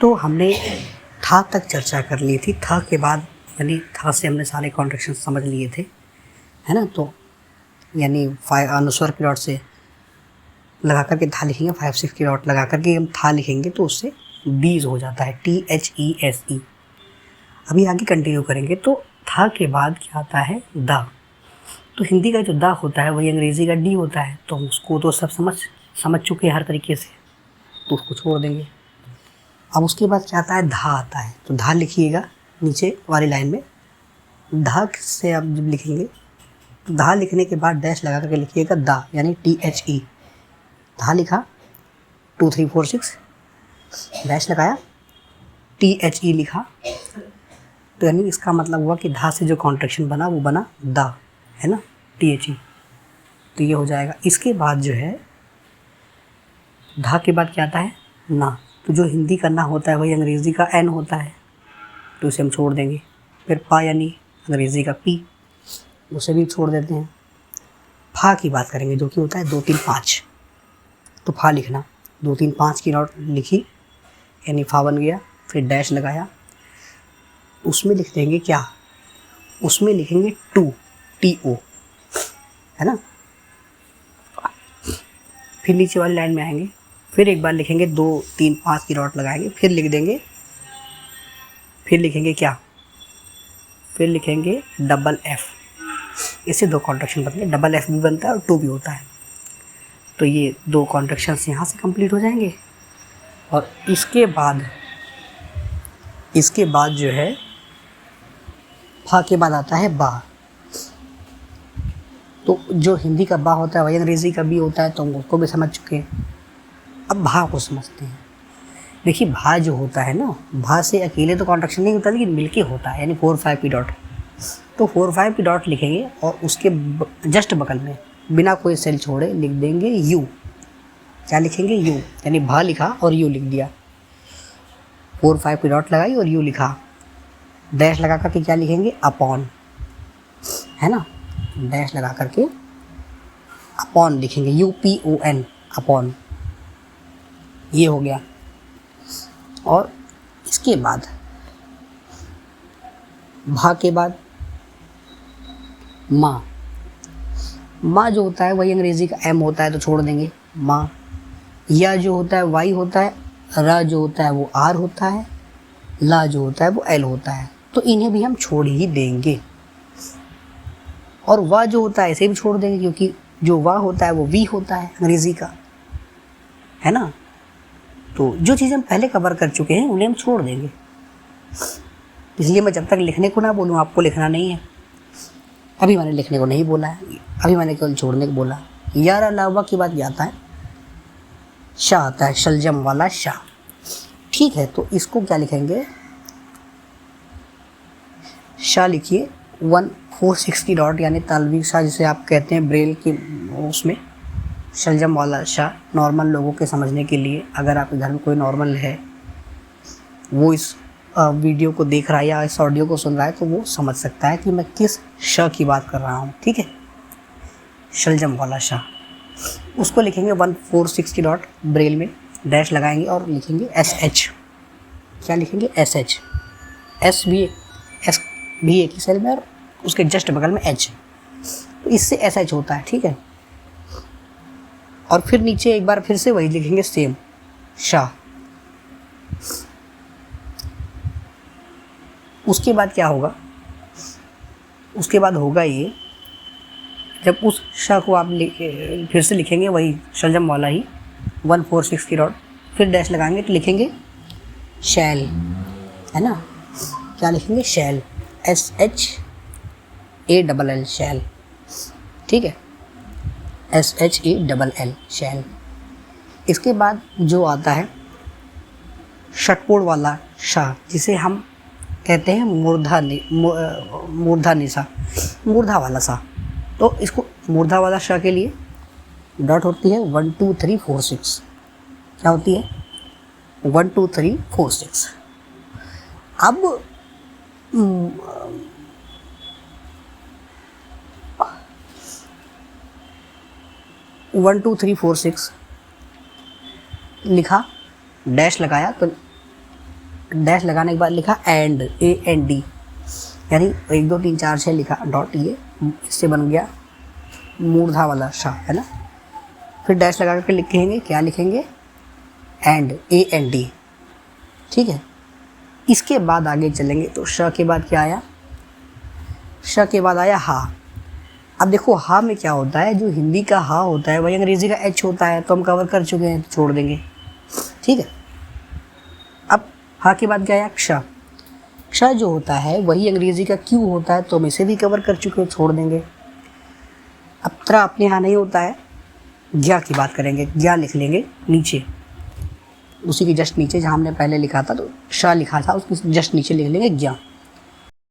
तो हमने था तक चर्चा कर ली थी। था के बाद यानी था से हमने सारे कॉन्ट्रैक्शन समझ लिए थे, है ना। तो यानी अनुस्वर की डॉट से लगा करके था लिखेंगे, 5 6 की डॉट लगा करके हम था लिखेंगे तो उससे बीज हो जाता है, THESE। अभी आगे कंटिन्यू करेंगे। तो था के बाद क्या आता है, दा। तो हिंदी का जो दा होता है वही अंग्रेज़ी का डी होता है, तो उसको तो सब समझ चुके हैं हर तरीके से, तो उसको छोड़ देंगे। अब उसके बाद क्या आता है, धा आता है। तो धा लिखिएगा नीचे वाली लाइन में। धा से आप जब लिखेंगे तो धा लिखने के बाद डैश लगा करके लिखिएगा दा, यानी THE। धा लिखा 2 3 4 6, डैश लगाया, THE लिखा, तो यानी इसका मतलब हुआ कि धा से जो कॉन्ट्रैक्शन बना वो बना दा, है ना, THE। तो ये हो जाएगा। इसके बाद जो है धा के बाद क्या आता है, ना। तो जो हिंदी का ना होता है वही अंग्रेज़ी का एन होता है, तो उसे हम छोड़ देंगे। फिर पा यानी अंग्रेज़ी का पी, उसे भी छोड़ देते हैं। फा की बात करेंगे जो कि होता है 2 3 5। तो फा लिखना 2 3 5 की डॉट लिखी, यानी फा बन गया। फिर डैश लगाया, उसमें लिख देंगे क्या, उसमें लिखेंगे टू, TO, है ना। फिर नीचे वाली लाइन में आएंगे, फिर एक बार लिखेंगे 2 3 5 की डॉट लगाएंगे, फिर लिख देंगे, फिर लिखेंगे क्या, फिर लिखेंगे डबल F। इससे 2 कॉन्ट्रैक्शन बनते हैं, डबल F भी बनता है और 2 भी होता है। तो ये 2 कॉन्ट्रैक्शंस यहाँ से कंप्लीट हो जाएंगे। और इसके बाद जो है फा के बाद आता है बा। तो जो हिंदी का बा होता है वही अंग्रेज़ी का भी होता है, तो हम उसको भी समझ चुके हैं। अब भा को समझते हैं। देखिए भा जो होता है ना, भा से अकेले तो कॉन्ट्रैक्शन नहीं होता, लेकिन मिलके होता है, यानी 4 5 की डॉट। तो 4 5 की डॉट लिखेंगे और उसके जस्ट बगल में बिना कोई सेल छोड़े लिख देंगे यू। क्या लिखेंगे, यू, यानी भा लिखा और यू लिख दिया। 4 5 की डॉट लगाई और यू लिखा। डैश लगा करके क्या लिखेंगे, अपॉन, है ना। डैश लगा करके अपॉन लिखेंगे, UPON, अपॉन। ये हो गया। और इसके बाद भा के बाद माँ। माँ जो होता है वही अंग्रेज़ी का M होता है, तो छोड़ देंगे माँ। या जो होता है Y होता है, रा जो होता है वो R होता है, ला जो होता है वो L होता है, तो इन्हें भी हम छोड़ ही देंगे। और वाह जो होता है ऐसे भी छोड़ देंगे, क्योंकि जो वाह होता है वो वी होता है अंग्रेज़ी का, है ना। तो जो चीज़ें हम पहले कवर कर चुके हैं उन्हें हम छोड़ देंगे। इसलिए मैं जब तक लिखने को ना बोलूँ आपको लिखना नहीं है। अभी मैंने लिखने को नहीं बोला है, अभी मैंने केवल छोड़ने को बोला। यार अलावा की बात आता है, शाह आता है, शलजम वाला शाह। ठीक है, तो इसको क्या लिखेंगे, शाह लिखिए 1 4 6 की डॉट, यानी तालवी शाह जिसे आप कहते हैं ब्रेल की, उसमें शलजम वाला शाह। नॉर्मल लोगों के समझने के लिए, अगर आपके घर में कोई नॉर्मल है, वो इस वीडियो को देख रहा है या इस ऑडियो को सुन रहा है, तो वो समझ सकता है कि मैं किस शाह की बात कर रहा हूँ। ठीक है, शलजम वाला शाह। उसको लिखेंगे 1 4 6 की डॉट, ब्रेल में डैश लगाएंगे और लिखेंगे SH। क्या लिखेंगे, SH। एस भी एक ही सेल में और उसके जस्ट बगल में H, तो इससे SH होता है। ठीक है, और फिर नीचे एक बार फिर से वही लिखेंगे सेम, शाह। उसके बाद क्या होगा, उसके बाद होगा ये, जब उस शाह को आप फिर से लिखेंगे वही शलजम वाला ही 1 4 6 की डॉट, फिर डैश लगाएंगे तो लिखेंगे शैल, है ना। क्या लिखेंगे, शैल, SHALL, शैल। ठीक है, SHALL, शैल। इसके बाद जो आता है षटकोण वाला शाह, जिसे हम कहते हैं मूर्धा निशा, मूर्धा वाला शाह। तो इसको मूर्धा वाला शाह के लिए डॉट होती है 1 2 3 4 6। क्या होती है, 1 2 3 4 6। अब 1 2 3 4 6 लिखा, डैश लगाया, तो डैश लगाने के बाद लिखा एंड, AND, यानी 1 2 3 4 6 लिखा डॉट, ये इससे बन गया मूर्धा वाला श, है ना। फिर डैश लगा करके लिखेंगे, क्या लिखेंगे, एंड, AND, ठीक है। इसके बाद आगे चलेंगे तो श के बाद क्या आया, श के बाद आया हा। अब देखो हा में क्या होता है, जो हिंदी का हा होता है वही अंग्रेजी का H होता है, तो हम कवर कर चुके हैं, तो छोड़ देंगे, ठीक है। अब हा के बाद क्या आया, क्ष। क्ष जो होता है वही अंग्रेजी का Q होता है, तो हम इसे भी कवर कर चुके हैं, छोड़ देंगे। अब त्रा अपने यहाँ नहीं होता है, ज्ञा की बात करेंगे, ज्ञा लिख लेंगे नीचे, उसी के जस्ट नीचे जहाँ हमने पहले लिखा था, तो श लिखा था उसके जस्ट नीचे लिख लेंगे ज्ञा।